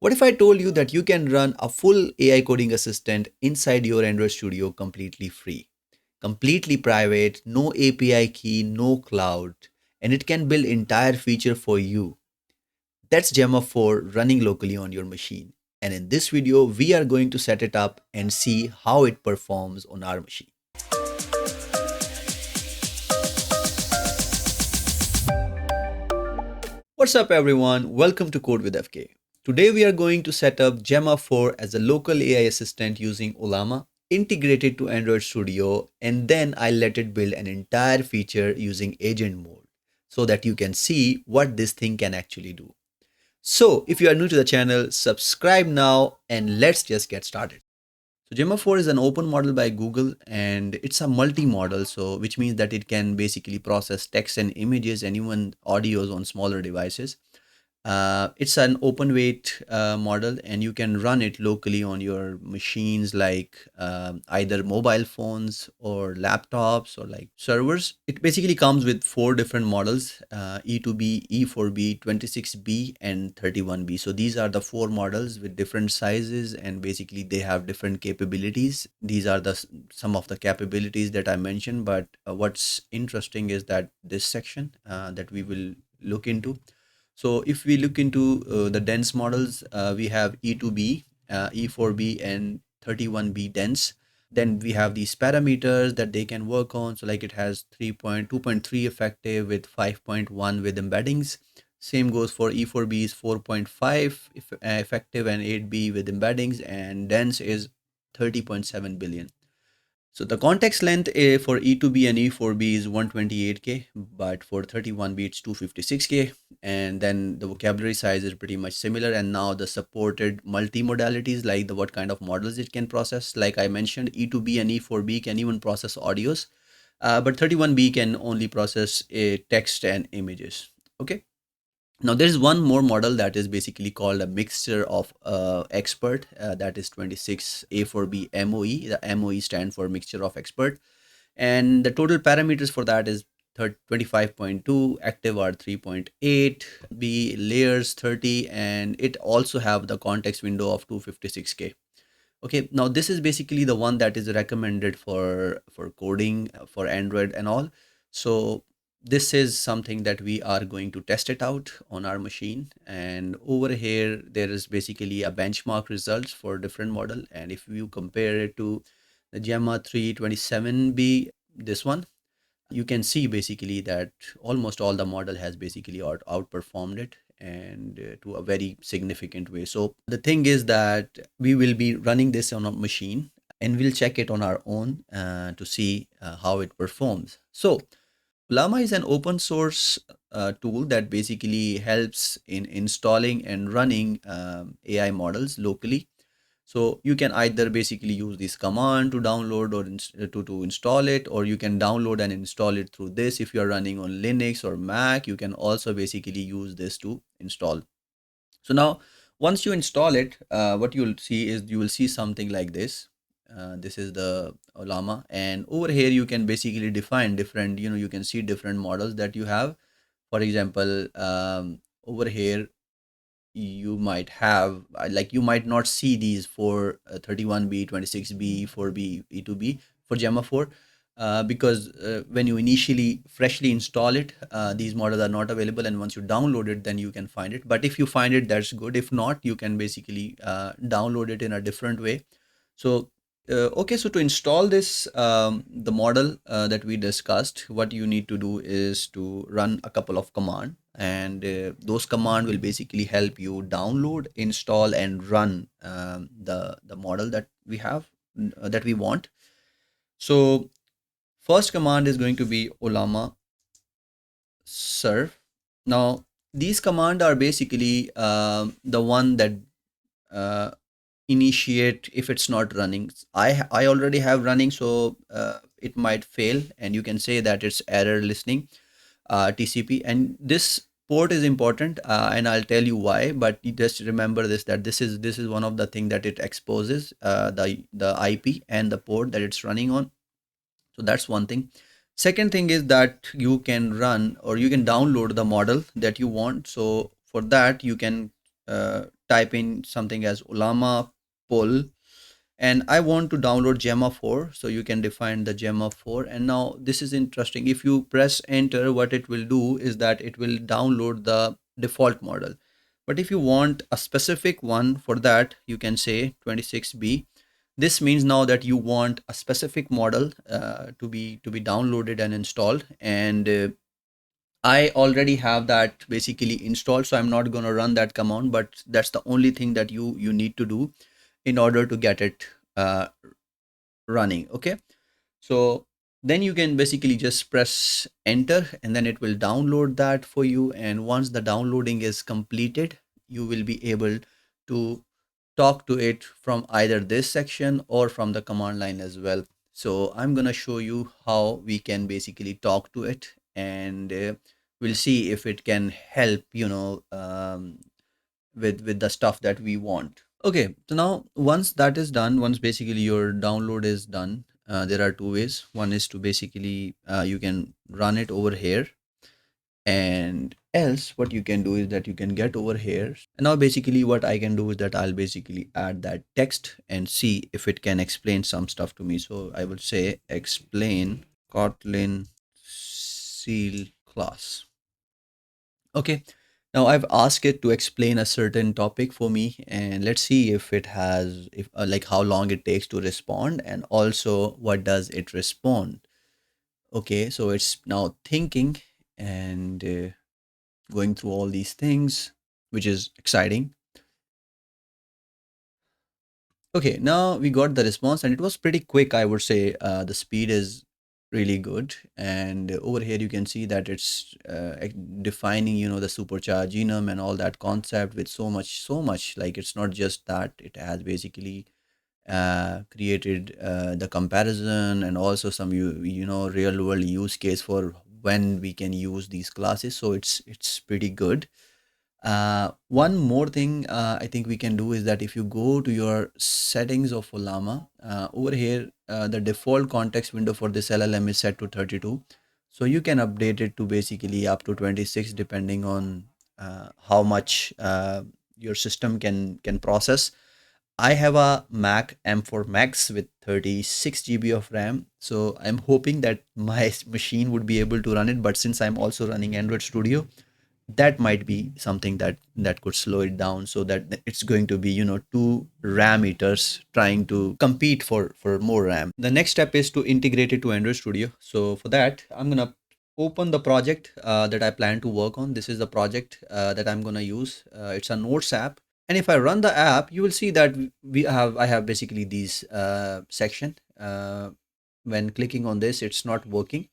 What if I told you that you can run a full AI coding assistant inside your Android Studio completely free, completely private, no API key, no cloud, and it can build entire feature for you? That's Gemma 4 running locally on your machine. And in this video, we are going to set it up and see how it performs on our machine. What's up everyone? Welcome to Code with FK. Today we are going to set up Gemma 4 as a local AI assistant using Ollama integrated to Android Studio, and then I'll let it build an entire feature using agent mode so that you can see what this thing can actually do. So if you are new to the channel, subscribe now and let's just get started. So Gemma 4 is an open model by Google and it's a multi-model, so which means that it can basically process text and images and even audios on smaller devices. It's an open weight model and you can run it locally on your machines like either mobile phones or laptops or like servers. It basically comes with four different models, E2B, E4B, 26B and 31B. So these are the four models with different sizes and basically they have different capabilities. These are the some of the capabilities that I mentioned, but what's interesting is that this section that we will look into. So if we look into the dense models, we have E2B, E4B, and 31B dense. Then we have these parameters that they can work on. So like it has 3.2.3 effective with 5.1 with embeddings. Same goes for E4B is 4.5 effective and 8B with embeddings, and dense is 30.7 billion. So the context length for E2B and E4B is 128K, but for 31B it's 256K. And then the vocabulary size is pretty much similar. And now the supported multimodalities, like the what kind of models it can process. Like I mentioned, E2B and E4B can even process audios, but 31B can only process text and images. Okay. Now there is one more model that is basically called a mixture of expert, that is 26A4B MOE. The MOE stand for mixture of expert, and the total parameters for that is 25.2, active are 3.8, B layers 30, and it also have the context window of 256K. Okay, now this is basically the one that is recommended for coding for Android and all. So this is something that we are going to test it out on our machine, and over here there is basically a benchmark results for different model, and if you compare it to the Gemma 327B, this one, you can see basically that almost all the model has basically outperformed it, and to a very significant way. So the thing is that we will be running this on a machine and we'll check it on our own to see how it performs. So Llama is an open source tool that basically helps in installing and running AI models locally. So you can either basically use this command to download or to install it, or you can download and install it through this. If you are running on Linux or Mac, you can also basically use this to install. So now once you install it, what you'll see is you will see something like this. This is the Llama, and over here you can basically define different, you can see different models that you have. For example, over here you might have like you might not see these for 31B, 26B, 4B, E2B for Gemma 4, because when you initially freshly install it, these models are not available, and once you download it then you can find it. But if you find it, that's good. If not, you can basically download it in a different way. So okay, so to install this the model that we discussed, what you need to do is to run a couple of commands, and those commands will basically help you download, install, and run the model that we have, that we want. So first command is going to be Ollama serve. Now these commands are basically the one that uh, initiate if it's not running. I already have running, so it might fail, and you can say that it's error listening, TCP, and this port is important, and I'll tell you why. But you just remember this, that this is one of the thing that it exposes, the IP and the port that it's running on. So that's one thing. Second thing is that you can run or you can download the model that you want. So for that you can type in something as Ollama pull, and I want to download Gemma 4, so you can define the Gemma 4. And now this is interesting. If you press enter, what it will do is that it will download the default model. But if you want a specific one, for that you can say 26B. This means now that you want a specific model to be downloaded and installed, and I already have that basically installed, so I'm not going to run that command, but that's the only thing that you need to do in order to get it uh, running. Okay, so then you can basically just press enter, and then it will download that for you. And once the downloading is completed, you will be able to talk to it from either this section or from the command line as well. So I'm gonna show you how we can basically talk to it, and we'll see if it can help, with the stuff that we want. Okay, so now once that is done, once basically your download is done, there are two ways. One is to basically you can run it over here, and else what you can do is that you can get over here. And now basically what I can do is that I'll basically add that text and see if it can explain some stuff to me. So I will say explain Kotlin seal class. Okay, now I've asked it to explain a certain topic for me, and let's see if it has, if like how long it takes to respond, and also what does it respond. Okay, so it's now thinking and going through all these things, which is exciting. Okay, now we got the response, and it was pretty quick, I would say. The speed is really good, and over here you can see that it's defining, the supercharged genome and all that concept with so much. Like, it's not just that; it has basically created the comparison, and also some real world use case for when we can use these classes. So it's pretty good. One more thing I think we can do is that if you go to your settings of Ollama, over here, the default context window for this LLM is set to 32. So you can update it to basically up to 26 depending on how much your system can process. I have a Mac M4 Max with 36 GB of RAM. So I'm hoping that my machine would be able to run it. But since I'm also running Android Studio, that might be something that could slow it down, so that it's going to be two RAM eaters trying to compete for more RAM. The next step is to integrate it to Android Studio. So for that, I'm gonna open the project that I plan to work on. This is the project that I'm gonna use. It's a Notes app, and if I run the app, you will see that I have basically these section. When clicking on this, it's not working,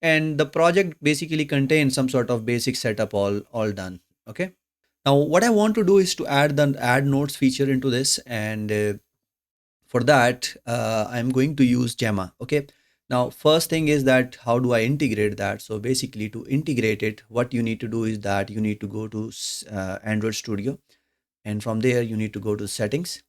and the project basically contains some sort of basic setup all done. Okay, now what I want to do is to add the add notes feature into this, and for that I'm going to use Gemma. Okay, now first thing is that how do I integrate that? So basically, to integrate it, what you need to do is that you need to go to Android Studio, and from there you need to go to settings,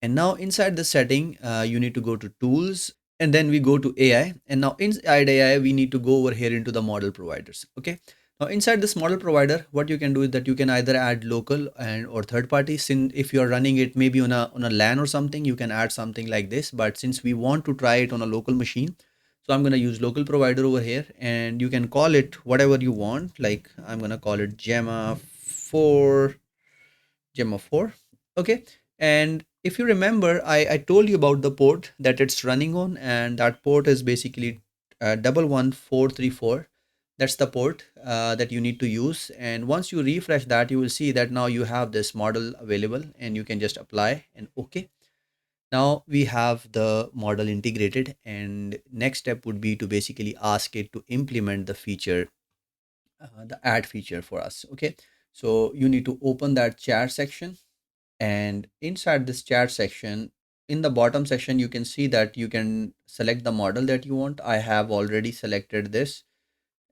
and now inside the setting, you need to go to tools, and then we go to AI. And now inside AI, we need to go over here into the model providers. Okay. Now inside this model provider, what you can do is that you can either add local and or third party. Since if you're running it maybe on a LAN or something, you can add something like this. But since we want to try it on a local machine, so I'm going to use local provider over here, and you can call it whatever you want. Like, I'm going to call it Gemma 4, Gemma 4. Okay. And if you remember, I told you about the port that it's running on, and that port is basically 11434. That's the port that you need to use. And once you refresh that, you will see that now you have this model available, and you can just apply and okay. Now we have the model integrated, and next step would be to basically ask it to implement the feature, the add feature for us. Okay. So you need to open that chat section, and inside this chat section, in the bottom section, you can see that you can select the model that you want. I have already selected this,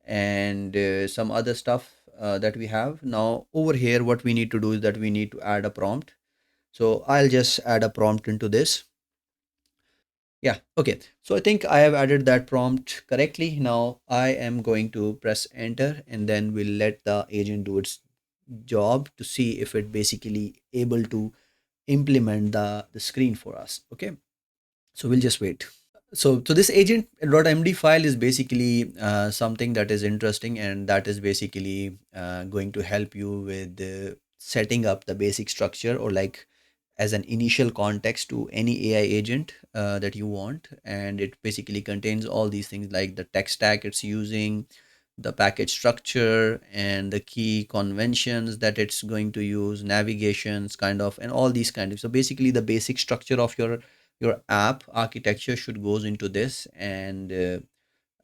and some other stuff that we have. Now over here, what we need to do is that we need to add a prompt. So I'll just add a prompt into this. Yeah, okay. So I think I have added that prompt correctly. Now I am going to press enter, and then we'll let the agent do its job to see if it basically able to implement the screen for us. Okay, so we'll just wait. So this agent.md file is basically something that is interesting, and that is basically going to help you with setting up the basic structure, or like as an initial context to any AI agent that you want. And it basically contains all these things like the tech stack it's using, the package structure, and the key conventions that it's going to use, navigations kind of, and all these kind of. So basically the basic structure of your app architecture should goes into this. And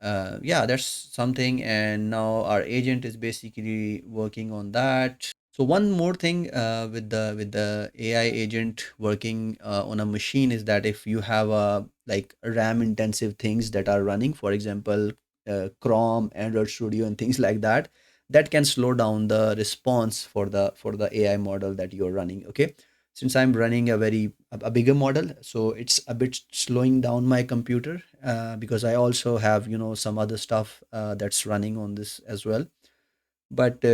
yeah, that's something. And now our agent is basically working on that. So one more thing with the AI agent working on a machine is that if you have a like RAM intensive things that are running, for example, Chrome, Android Studio, and things like that, that can slow down the response for the AI model that you're running. Okay, since I'm running a bigger model, so it's a bit slowing down my computer because I also have some other stuff that's running on this as well. But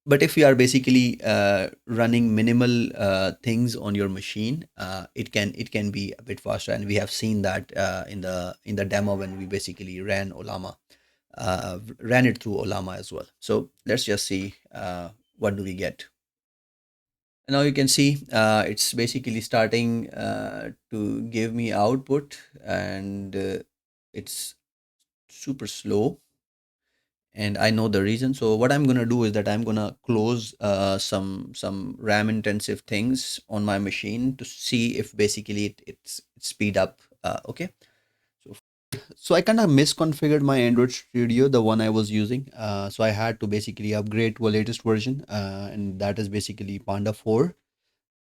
but if you are basically running minimal things on your machine, it can be a bit faster, and we have seen that in the demo when we basically ran it through Ollama as well. So let's just see what do we get. And now you can see it's basically starting to give me output, and it's super slow, and I know the reason. So what I'm gonna do is that I'm gonna close some RAM intensive things on my machine to see if basically it speed up. Okay. So so I kind of misconfigured my Android Studio, the one I was using. So I had to basically upgrade to a latest version, and that is basically Panda 4.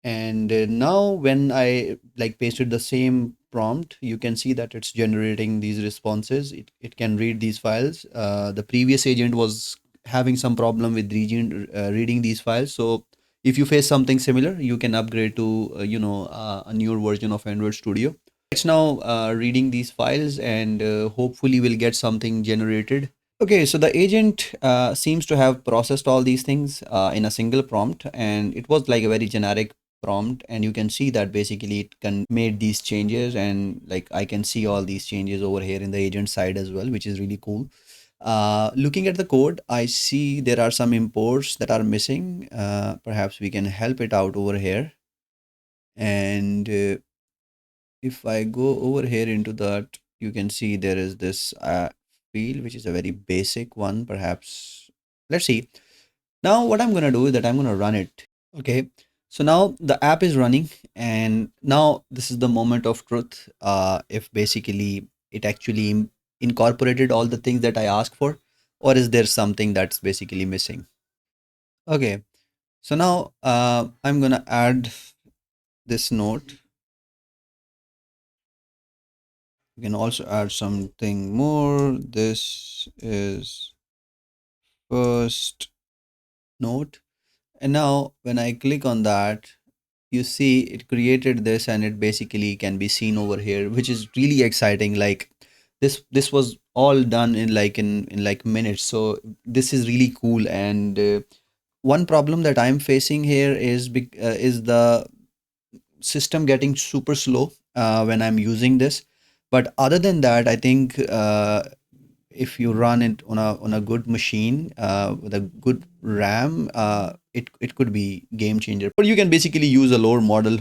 And now when I like pasted the same prompt, you can see that it's generating these responses. It can read these files. The previous agent was having some problem with reading these files. So if you face something similar, you can upgrade to a newer version of Android Studio. It's now reading these files, and hopefully we'll get something generated. Okay, so the agent seems to have processed all these things in a single prompt, and it was like a very generic prompt. And you can see that basically it can made these changes, and like I can see all these changes over here in the agent side as well, which is really cool. Looking at the code, I see there are some imports that are missing. Perhaps we can help it out over here. And if I go over here into that, you can see there is this field, which is a very basic one. Perhaps let's see. Now, what I'm going to do is that I'm going to run it. Okay. So now the app is running, and now this is the moment of truth. If basically it actually incorporated all the things that I asked for, or is there something that's basically missing? Okay. So now I'm going to add this note. You can also add something more. This is first note. And now when I click on that, you see it created this, and it basically can be seen over here, which is really exciting. Like this was all done in like minutes. So this is really cool. And one problem that I'm facing here is the system getting super slow when I'm using this. But other than that, I think if you run it on a good machine with a good RAM, it could be game changer. But you can basically use a lower model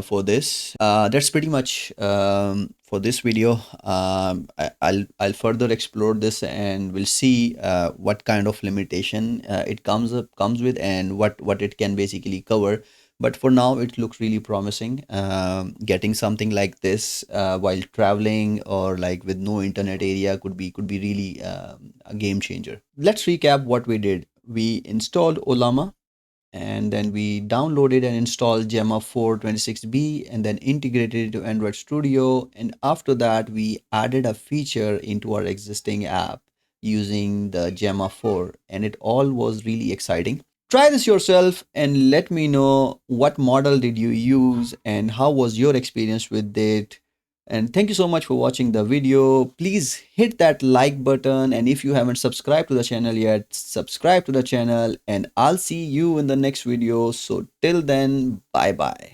for this. That's pretty much for this video. I'll further explore this, and we'll see what kind of limitation it comes with, and what it can basically cover. But for now, it looks really promising. Getting something like this while traveling, or like with no internet area, could be really a game changer. Let's recap what we did. We installed Ollama, and then we downloaded and installed Gemma 426B, and then integrated it to Android Studio. And after that, we added a feature into our existing app using the Gemma 4, and it all was really exciting. Try this yourself and let me know what model did you use and how was your experience with it. And thank you so much for watching the video. Please hit that like button, and if you haven't subscribed to the channel yet, subscribe to the channel, and I'll see you in the next video. So till then, bye bye.